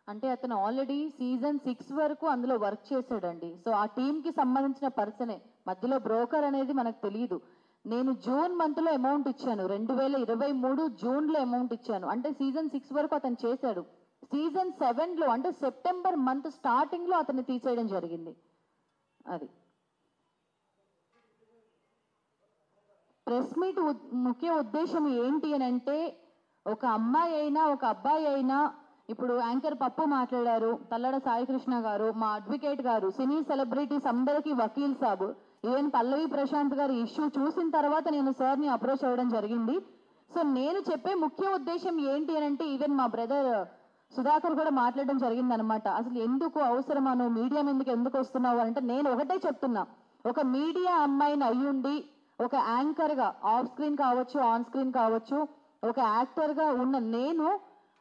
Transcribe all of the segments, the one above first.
అంటే అతను already season 6 వరకు అందులో వర్క్ చేశాడండి. సో ఆ టీంకి సంబంధించిన పర్సనే, మధ్యలో బ్రోకర్ అనేది మనకు తెలియదు. నేను జూన్ మంత్లో అమౌంట్ ఇచ్చాను, 2023 జూన్లో అమౌంట్ ఇచ్చాను. అంటే సీజన్ 6 వరకు అతను చేశాడు. సీజన్ 7లో అంటే సెప్టెంబర్ మంత్ స్టార్టింగ్లో అతన్ని తీసేయడం జరిగింది. అది ప్రెస్ మీట్ ముఖ్య ఉద్దేశం ఏంటి అని అంటే, ఒక అమ్మాయి అయినా ఒక అబ్బాయి అయినా, ఇప్పుడు యాంకర్ పప్పు మాట్లాడారు, తల్లడ సాయికృష్ణ గారు, మా అడ్వకేట్ గారు, సినీ సెలబ్రిటీస్ అందరికీ వకీల్ సాబు, ఈవెన్ పల్లవి ప్రశాంత్ గారు ఇష్యూ చూసిన తర్వాత నేను సార్ని అప్రోచ్ అవ్వడం జరిగింది. సో నేను చెప్పే ముఖ్య ఉద్దేశం ఏంటి అని అంటే, ఈవెన్ మా బ్రదర్ సుధాకర్ కూడా మాట్లాడడం జరిగింది అనమాట. అసలు ఎందుకు అవసరమా, నువ్వు మీడియా ఎందుకు వస్తున్నావు అంటే, నేను ఒకటే చెప్తున్నా, ఒక మీడియా అమ్మాయిని అయ్యుండి ఒక యాంకర్గా ఆఫ్ స్క్రీన్ కావచ్చు, ఆన్ స్క్రీన్ కావచ్చు, ఒక యాక్టర్గా ఉన్న నేను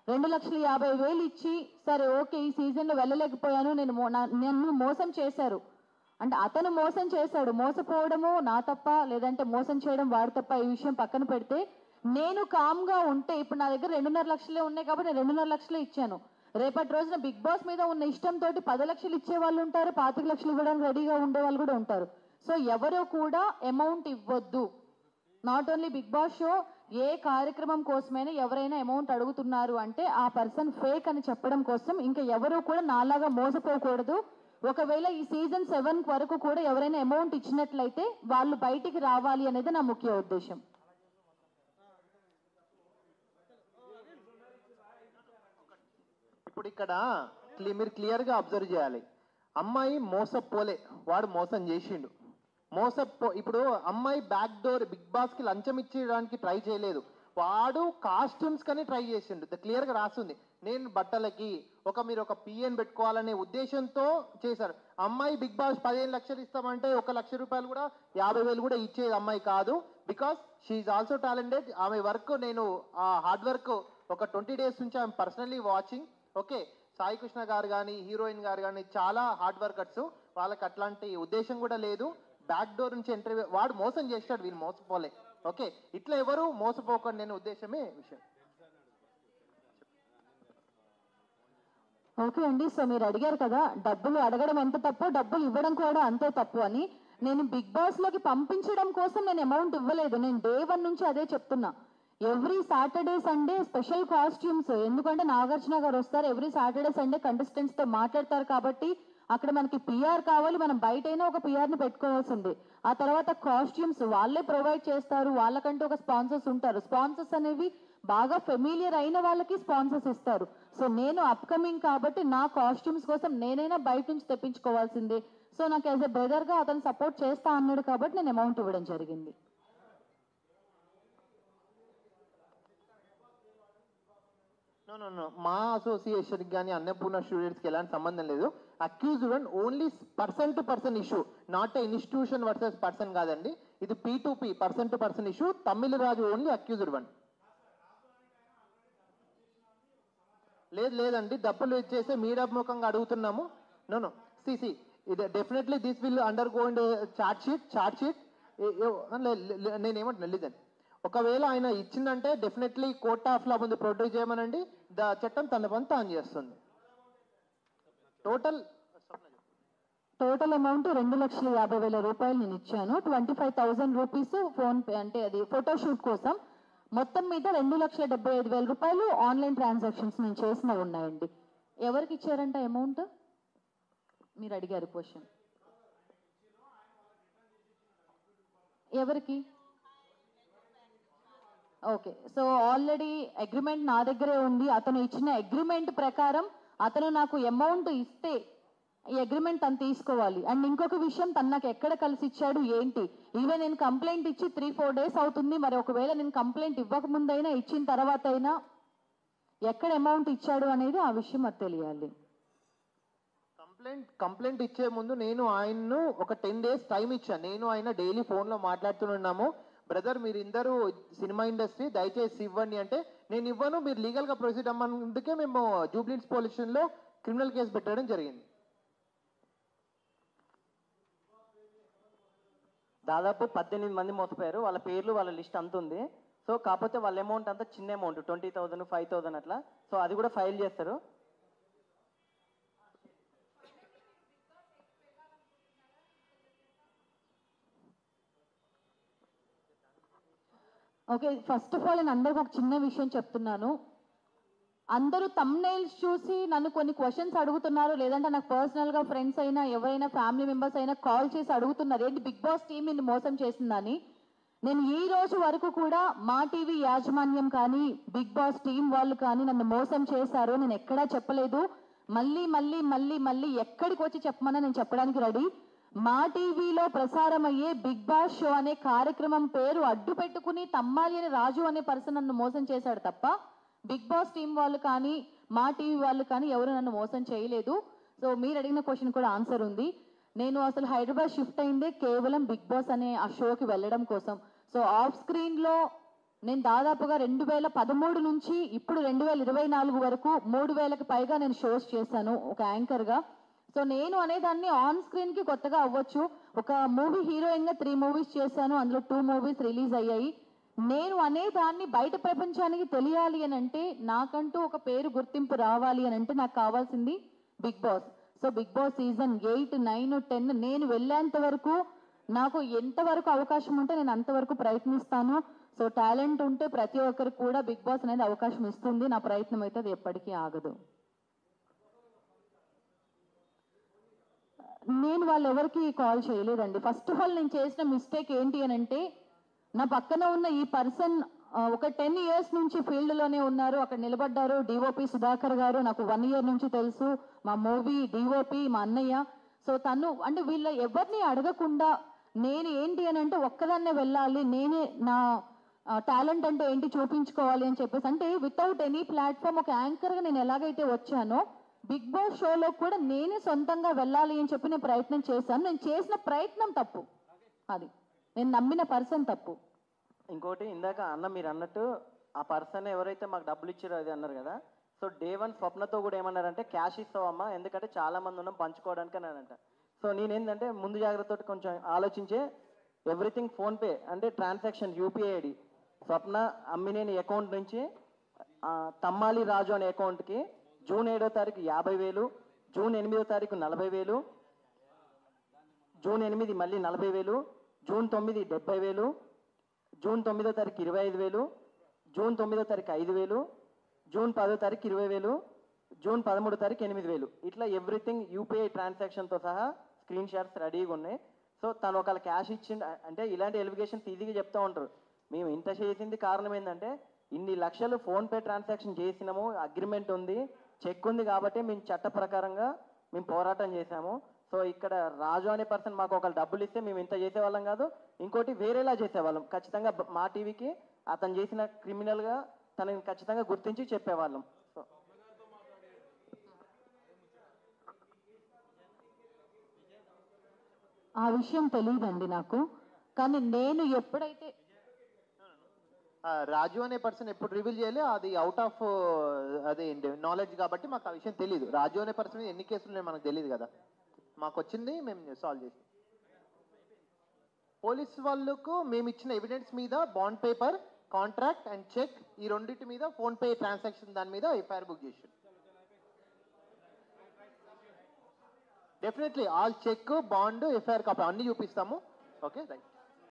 2,50,000 ఇచ్చి, సరే ఓకే ఈ సీజన్లో వెళ్ళలేకపోయాను, నన్ను మోసం చేశారు అంటే, అతను మోసం చేశాడు, మోసపోవడము నా తప్ప లేదంటే మోసం చేయడం వాడి తప్ప, ఈ విషయం పక్కన పెడితే నేను కామ్గా ఉంటే, ఇప్పుడు నా దగ్గర 2.5 లక్షలే ఉన్నాయి కాబట్టి నేను 2.5 లక్షలే ఇచ్చాను. రేపటి రోజున బిగ్ బాస్ మీద ఉన్న ఇష్టంతో 10 లక్షలు ఇచ్చే వాళ్ళు ఉంటారు, 25 లక్షలు ఇవ్వడానికి రెడీగా ఉండే వాళ్ళు కూడా ఉంటారు. సో ఎవరో కూడా అమౌంట్ ఇవ్వద్దు. Not only Bigg Boss show, ఏ కార్యక్రమం కోసమైనా ఎవరైనా అమౌంట్ అడుగుతున్నారు అంటే ఆ పర్సన్ ఫేక్ అని చెప్పడం కోసం, ఇంకా ఎవరు కూడా నాలాగా మోసపోకూడదు. ఒకవేళ ఈ సీజన్ 7 వరకు కూడా ఎవరైనా అమౌంట్ ఇచ్చినట్లయితే వాళ్ళు బయటికి రావాలి అనేది నా ముఖ్య ఉద్దేశం. ఇప్పుడు ఇక్కడ మీరు క్లియర్గా అబ్జర్వ్ చేయాలి, అమ్మాయి మోసపోలే, వాడు మోసం చేసిండు. ఇప్పుడు అమ్మాయి బ్యాక్ డోర్ బిగ్ బాస్కి లంచం ఇచ్చేయడానికి ట్రై చేయలేదు, వాడు కాస్ట్యూమ్స్ కని ట్రై చేసిండు. క్లియర్గా రాస్తుంది, నేను బట్టలకి మీరు ఒక పిఎన్ పెట్టుకోవాలనే ఉద్దేశంతో చేశారు. అమ్మాయి బిగ్ బాస్ 15 లక్షలు ఇస్తామంటే 1 లక్ష రూపాయలు కూడా 50,000 కూడా ఇచ్చేది అమ్మాయి కాదు. Because she also talented. ఆమె వర్క్ నేను ఆ హార్డ్ వర్క్ ఒక 20 days నుంచి ఆమె personally watching. Okay, Sai Krishna garu కానీ హీరోయిన్ గారు కానీ చాలా హార్డ్ వర్కర్స్, వాళ్ళకి అట్లాంటి ఉద్దేశం కూడా లేదు. బ్యాక్ డోర్ నుంచి ఎంట్రీ, వాడు మోసం చేస్తాడు, వీళ్ళు మోసపోలే. ఓకే, ఇట్లా ఎవరు మోసపోకండి అనే ఉద్దేశమే విషయం. ఓకే అండి, సో మీరు అడిగారు కదా డబ్బులు అడగడం ఎంత తప్పు, డబ్బులు ఇవ్వడం కూడా అంతే తప్పు అని. నేను బిగ్ బాస్లోకి పంపించడం కోసం నేను అమౌంట్ ఇవ్వలేదు. నేను డే 1 నుంచి అదే చెప్తున్నా. Every Saturday Sunday special costumes, ఎందుకంటే నాగార్జున గారు వస్తారు ఎవ్రీ సాటర్డే సండే కంటెస్టెంట్స్తో మాట్లాడతారు కాబట్టి అక్కడ మనకి పిఆర్ కావాలి, మనం బయటైనా ఒక పిఆర్ని పెట్టుకోవాల్సింది. ఆ తర్వాత కాస్ట్యూమ్స్ వాళ్ళే ప్రొవైడ్ చేస్తారు, వాళ్ళకంటూ ఒక స్పాన్సర్స్ ఉంటారు. స్పాన్సర్స్ అనేవి బాగా ఫెమిలియర్ అయిన వాళ్ళకి స్పాన్సర్స్ ఇస్తారు. సో నేను అప్కమింగ్ కాబట్టి నా కాస్ట్యూమ్స్ కోసం నేనైనా బయట నుంచి తెప్పించుకోవాల్సిందే. సో నాకు యాజ్ ఎ బ్రదర్గా అతను సపోర్ట్ చేస్తా అన్నాడు కాబట్టి నేను అమౌంట్ ఇవ్వడం జరిగింది. నో, మా అసోసియేషన్కి కానీ అన్నపూర్ణ స్టూడెంట్స్కి ఎలాంటి సంబంధం లేదు. Accused one only person to person issue, not a institution versus person కాదండి. ఇది P2P, person to person issue. Tamil Raju only accused one. లేదండి, డబ్బులు ఇచ్చేస్తే మీడియా ముఖంగా అడుగుతున్నాము. నో సిసి, ఇది definitely this will under go in chart sheet. నేనేమంటున్నా, listen, ఒకవేళ ఆయన ఇచ్చిందంటే డెఫినెట్లీ కోర్ట్ ఆఫ్ లా ముందు ప్రొడ్యూస్ చేయమనండి, చట్టం తన పని తాను చేస్తుంది. టోటల్ అమౌంట్ 2,50,000 రూపాయలు నేను ఇచ్చాను. 25,000 రూపీస్ ఫోన్పే అంటే అది ఫోటోషూట్ కోసం. మొత్తం మీద 2,75,000 రూపాయలు ఆన్లైన్ ట్రాన్సాక్షన్స్ నేను చేసినవి ఉన్నాయండి. ఎవరికి ఇచ్చారంట అమౌంట్ మీరు అడిగారు క్వశ్చన్, ఎవరికి? ఓకే, సో ఆల్రెడీ అగ్రిమెంట్ నా దగ్గరే ఉంది. అతను ఇచ్చిన అగ్రిమెంట్ ప్రకారం అతను నాకు అమౌంట్ ఇస్తే ఈ అగ్రిమెంట్ తను తీసుకోవాలి. అండ్ ఇంకొక విషయం, తను నాకు ఎక్కడ కలిసి ఇచ్చాడు ఏంటి, ఈవెన్ నేను కంప్లైంట్ ఇచ్చి 3-4 days అవుతుంది. మరి ఒకవేళ నేను కంప్లైంట్ ఇవ్వకముందైనా ఇచ్చిన తర్వాత అయినా ఎక్కడ అమౌంట్ ఇచ్చాడు అనేది ఆ విషయం నాకు తెలియాలి. కంప్లైంట్ ఇచ్చే ముందు నేను ఆయన్ను ఒక 10 days టైం ఇచ్చాను. నేను ఆయన డైలీ ఫోన్లో మాట్లాడుతున్నాము, బ్రదర్ మీరు ఇందరూ సినిమా ఇండస్ట్రీ దయచేసి ఇవ్వండి అంటే, నేను ఇవ్వను, మీరు లీగల్గా ప్రొసీడ్ అన్నందుకే మేము జూబ్లీహిల్స్ పోలీస్ స్టేషన్లో క్రిమినల్ కేసు పెట్టడం జరిగింది. దాదాపు 18 మంది మోసపోయారు, వాళ్ళ పేర్లు వాళ్ళ లిస్ట్ అంత ఉంది. సో కాకపోతే వాళ్ళ అమౌంట్ అంతా చిన్న అమౌంట్, 20,000 5,000 అట్లా. సో అది కూడా ఫైల్ చేస్తారు. ఓకే, ఫస్ట్ ఆఫ్ ఆల్ నేను అందరికి ఒక చిన్న విషయం చెప్తున్నాను. అందరూ తమ్నైల్స్ చూసి నన్ను కొన్ని క్వశ్చన్స్ అడుగుతున్నారు, లేదంటే నాకు పర్సనల్గా ఫ్రెండ్స్ అయినా ఎవరైనా ఫ్యామిలీ మెంబర్స్ అయినా కాల్ చేసి అడుగుతున్నారు ఏంటి బిగ్ బాస్ టీం నిన్ను మోసం చేసిందని. నేను ఈ రోజు వరకు కూడా మా టీవీ యాజమాన్యం కానీ బిగ్ బాస్ టీం వాళ్ళు కానీ నన్ను మోసం చేశారు నేను ఎక్కడా చెప్పలేదు. మళ్ళీ మళ్ళీ మళ్ళీ మళ్ళీ ఎక్కడికి వచ్చి చెప్పమన్నా నేను చెప్పడానికి రెడీ. మా టీవీలో ప్రసారం అయ్యే బిగ్ బాస్ షో అనే కార్యక్రమం పేరు అడ్డు పెట్టుకుని తమ్మాలి అనే రాజు అనే పర్సన్ నన్ను మోసం చేశాడు తప్ప బిగ్ బాస్ టీం వాళ్ళు కానీ మా టీవీ వాళ్ళు కానీ ఎవరు నన్ను మోసం చేయలేదు. సో మీరు అడిగిన క్వశ్చన్ కూడా ఆన్సర్ ఉంది. నేను అసలు హైదరాబాద్ షిఫ్ట్ అయిందే కేవలం బిగ్ బాస్ అనే ఆ షోకి వెళ్ళడం కోసం. సో ఆఫ్ స్క్రీన్లో నేను దాదాపుగా 2013 నుంచి ఇప్పుడు 2024 వరకు 3000కి పైగా నేను షోస్ చేశాను ఒక యాంకర్గా. సో నేను అనేదాన్ని ఆన్ స్క్రీన్కి కొత్తగా అవ్వచ్చు. ఒక మూవీ హీరోయిన్గా 3 మూవీస్ చేశాను, అందులో 2 మూవీస్ రిలీజ్ అయ్యాయి. నేను అనేదాన్ని బయట ప్రపంచానికి తెలియాలి అని అంటే, నాకంటూ ఒక పేరు గుర్తింపు రావాలి అని అంటే నాకు కావాల్సింది బిగ్ బాస్. సో బిగ్ బాస్ సీజన్ 8, 9, 10 నేను వెళ్ళేంత వరకు నాకు ఎంతవరకు అవకాశం ఉంటే నేను అంతవరకు ప్రయత్నిస్తాను. సో టాలెంట్ ఉంటే ప్రతి ఒక్కరికి కూడా బిగ్ బాస్ అనేది అవకాశం ఇస్తుంది. నా ప్రయత్నం అయితే అది ఎప్పటికీ ఆగదు. నేను వాళ్ళు ఎవరికి కాల్ చేయలేదండి. ఫస్ట్ ఆఫ్ ఆల్ నేను చేసిన మిస్టేక్ ఏంటి అని అంటే, నా పక్కన ఉన్న ఈ పర్సన్ ఒక 10 years నుంచి ఫీల్డ్లోనే ఉన్నారు, అక్కడ నిలబడ్డారు. డిఓపి సుధాకర్ గారు నాకు 1 year నుంచి తెలుసు, మా మూవీ డిఓపి మా అన్నయ్య. సో తను అంటే వీళ్ళ ఎవరిని అడగకుండా నేను ఏంటి అని అంటే ఒక్కదాన్నే వెళ్ళాలి, నేనే నా టాలెంట్ అంటే ఏంటి చూపించుకోవాలి అని చెప్పేసి, అంటే వితౌట్ ఎనీ ప్లాట్ఫామ్ ఒక యాంకర్గా నేను ఎలాగైతే వచ్చానో బిగ్ బాస్ షోలో కూడా నేనే సొంతంగా వెళ్ళాలి అని చెప్పి నేను ప్రయత్నం చేశాను. నేను చేసిన ప్రయత్నం తప్పు, అది నేను నమ్మిన పర్సన్ తప్పు. ఇంకోటి ఇందాక అన్న మీరు అన్నట్టు ఆ పర్సన్ ఎవరైతే మాకు డబ్బులు ఇచ్చారో అది అన్నారు కదా. సో డే 1 స్వప్నతో కూడా ఏమన్నారంటే క్యాష్ ఇస్తావమ్మా, ఎందుకంటే చాలా మంది ఉన్నాం పంచుకోవడానికి అని అనంట. సో నేనేంటంటే ముందు జాగ్రత్తతో కొంచెం ఆలోచించే ఎవ్రీథింగ్ ఫోన్పే అంటే ట్రాన్సాక్షన్ యూపీఐ ఐడి స్వప్న అమ్మినేని అకౌంట్ నుంచి తమ్మాలి రాజు అనే అకౌంట్కి జూన్ 7వ తారీఖు 50,000, జూన్ 8వ తారీఖు 40,000, జూన్ 8 మళ్ళీ 40,000, జూన్ 9 70,000, జూన్ 9వ తారీఖు 25,000, జూన్ 9వ తారీఖు 5,000, జూన్ 10వ తారీఖు 20,000, జూన్ 13వ తారీఖు 8,000. ఇట్లా ఎవ్రీథింగ్ యూపీఐ ట్రాన్సాక్షన్తో సహా స్క్రీన్ షాట్స్ రెడీగా ఉన్నాయి. సో తను ఒకవేళ క్యాష్ ఇచ్చింది అంటే ఇలాంటి ఎలిగేషన్స్ ఈజీగా చెప్తూ ఉంటారు. మేము ఇంత చేసింది కారణం ఏంటంటే ఇన్ని లక్షలు ఫోన్పే ట్రాన్సాక్షన్ చేసినాము, అగ్రిమెంట్ ఉంది, చెక్ ఉంది, కాబట్టి మేము చట్ట ప్రకారంగా మేము పోరాటం చేశాము. సో ఇక్కడ రాజు అనే పర్సన్ మాకు ఒకళ్ళు డబ్బులు ఇస్తే మేము ఇంత చేసేవాళ్ళం కాదు, ఇంకోటి వేరేలా చేసేవాళ్ళం. ఖచ్చితంగా మా టీవీకి అతను చేసిన క్రిమినల్గా తనని ఖచ్చితంగా గుర్తించి చెప్పేవాళ్ళం. సో ఆ విషయం తెలియదండి నాకు. కానీ నేను ఎప్పుడైతే రాజు అనే పర్సన్ ఎప్పుడు రివీల్ చేయాలి, అది అవుట్ ఆఫ్ అదే నాలెడ్జ్ కాబట్టి మాకు ఆ విషయం తెలియదు. రాజు అనే పర్సన్ ఎన్ని కేసులు ఉన్నాయి మనకు తెలియదు కదా, మాకు వచ్చింది మేము సాల్వ్ చేసాం. పోలీస్ వాళ్ళకు మేము ఇచ్చిన ఎవిడెన్స్ మీద bond paper, contract and cheque, ఈ రెండింటి మీద ఫోన్పే ట్రాన్సాక్షన్ దాని మీద ఎఫ్ఐఆర్ బుక్ చేసాం. Definitely all cheque, bond, FIR copy అన్ని చూపిస్తాము. Okay right.